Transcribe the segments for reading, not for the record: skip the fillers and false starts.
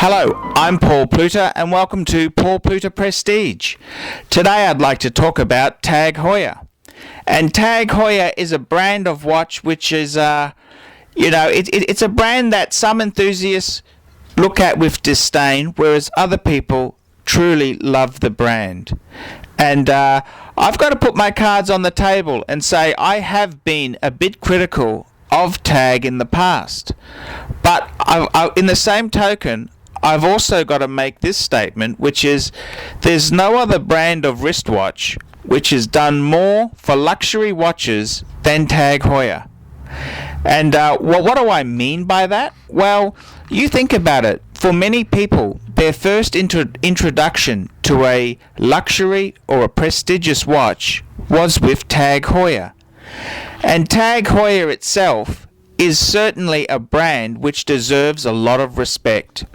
Hello, I'm Paul Pluter and welcome to Paul Pluter Prestige. Today I'd like to talk about TAG Heuer. And TAG Heuer is a brand of watch which is, it's a brand that some enthusiasts look at with disdain, whereas other people truly love the brand. And I've got to put my cards on the table and say I have been a bit critical of TAG in the past. But in the same token, I've also got to make this statement, which is there's no other brand of wristwatch which has done more for luxury watches than TAG Heuer. And what do I mean by that? Well, you think about it. For many people, their first introduction to a luxury or a prestigious watch was with TAG Heuer. And TAG Heuer itself is certainly a brand which deserves a lot of respect.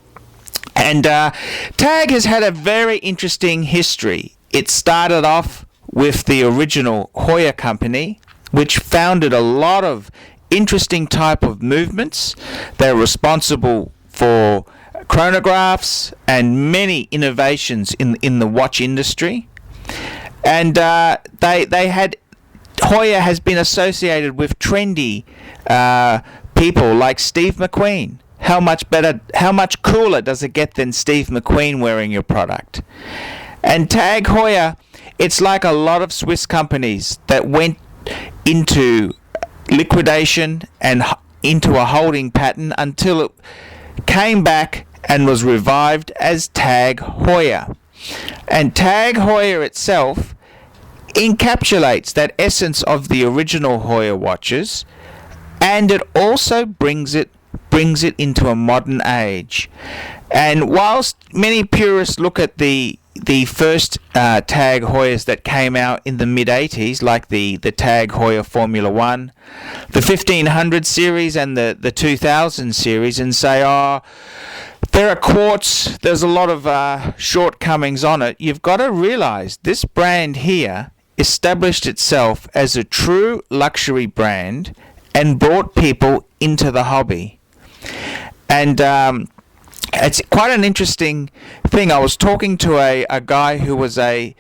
And TAG has had a very interesting history. It started off with the original Heuer company, which founded a lot of interesting type of movements. They're responsible for chronographs and many innovations in the watch industry. And they had Heuer has been associated with trendy people like Steve McQueen. How much cooler does it get than Steve McQueen wearing your product? And TAG Heuer, it's like a lot of Swiss companies that went into liquidation and into a holding pattern until it came back and was revived as TAG Heuer. And TAG Heuer itself encapsulates that essence of the original Heuer watches, and it also brings it into a modern age. And whilst many purists look at the first TAG Heuers that came out in the mid-80s, like the TAG Heuer Formula 1, the 1500 series and the 2000 series, and say, there are quartz, there's a lot of shortcomings on it, you've got to realize this brand here established itself as a true luxury brand and brought people into the hobby. And it's quite an interesting thing. I was talking to a guy who was an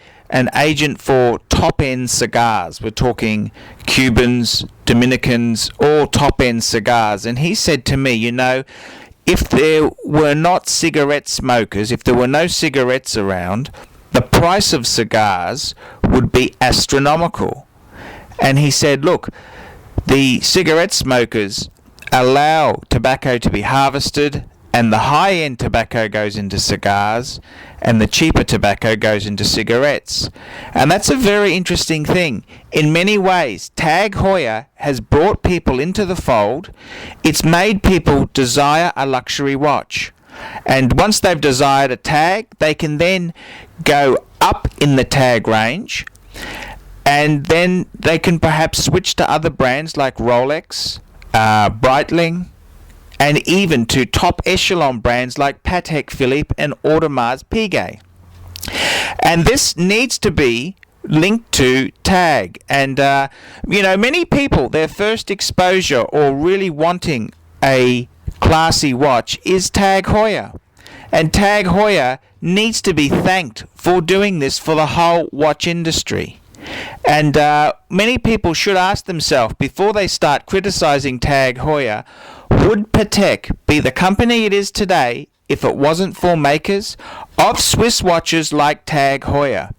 agent for top-end cigars. We're talking Cubans, Dominicans, all top-end cigars. And he said to me, if there were not cigarette smokers, if there were no cigarettes around, the price of cigars would be astronomical. And he said, look, the cigarette smokers allow tobacco to be harvested, and the high-end tobacco goes into cigars, and the cheaper tobacco goes into cigarettes. And that's a very interesting thing. In many ways, TAG Heuer has brought people into the fold. It's made people desire a luxury watch. And once they've desired a TAG, they can then go up in the TAG range, and then they can perhaps switch to other brands like Rolex, Breitling, and even to top echelon brands like Patek Philippe and Audemars Piguet. And this needs to be linked to TAG. And, many people, their first exposure or really wanting a classy watch is TAG Heuer. And TAG Heuer needs to be thanked for doing this for the whole watch industry. And many people should ask themselves before they start criticizing TAG Heuer, would Patek be the company it is today if it wasn't for makers of Swiss watches like TAG Heuer?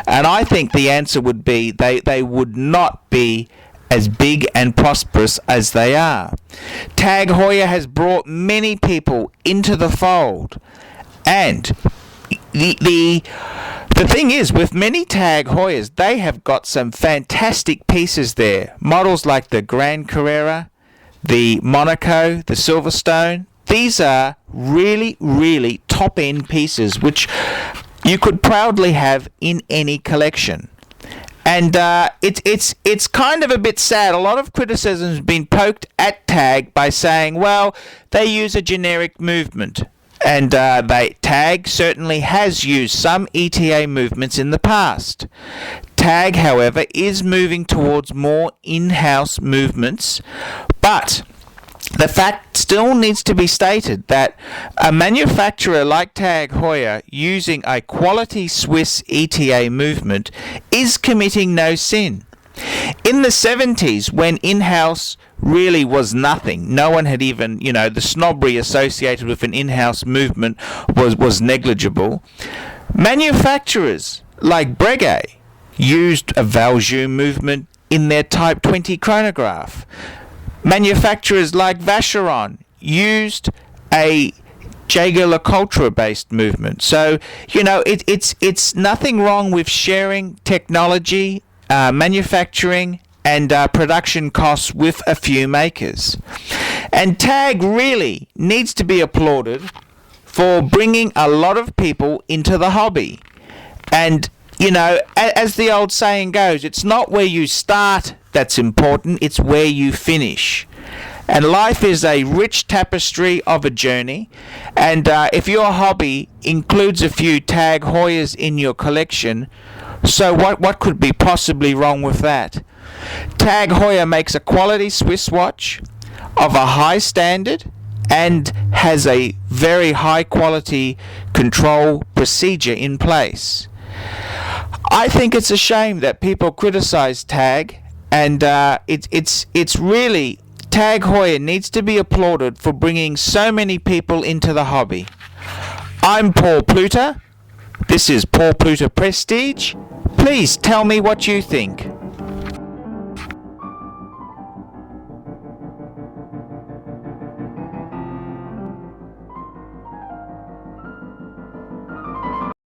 And I think the answer would be they would not be as big and prosperous as they are. TAG Heuer has brought many people into the fold. And the thing is, with many TAG Heuers, they have got some fantastic pieces there. Models like the Grand Carrera, the Monaco, the Silverstone. These are really, really top-end pieces which you could proudly have in any collection. And it's kind of a bit sad. A lot of criticism has been poked at TAG by saying, well, they use a generic movement. And TAG certainly has used some ETA movements in the past. TAG, however, is moving towards more in-house movements, but the fact still needs to be stated that a manufacturer like TAG Heuer using a quality Swiss ETA movement is committing no sin. In the 70s, when in-house really was nothing, no one had even, the snobbery associated with an in-house movement was negligible, manufacturers like Breguet used a Valjoux movement in their Type 20 chronograph. Manufacturers like Vacheron used a Jaeger-LeCoultre based movement. So, it's nothing wrong with sharing technology, manufacturing, and production costs with a few makers. And TAG really needs to be applauded for bringing a lot of people into the hobby. And, as the old saying goes, it's not where you start that's important, it's where you finish. And life is a rich tapestry of a journey, and if your hobby includes a few TAG Heuers in your collection, so what could be possibly wrong with that? TAG Heuer makes a quality Swiss watch of a high standard and has a very high quality control procedure in place. I think it's a shame that people criticize TAG, and it's really, TAG Heuer needs to be applauded for bringing so many people into the hobby. I'm Paul Pluter. This is Paul Pluter Prestige. Please tell me what you think.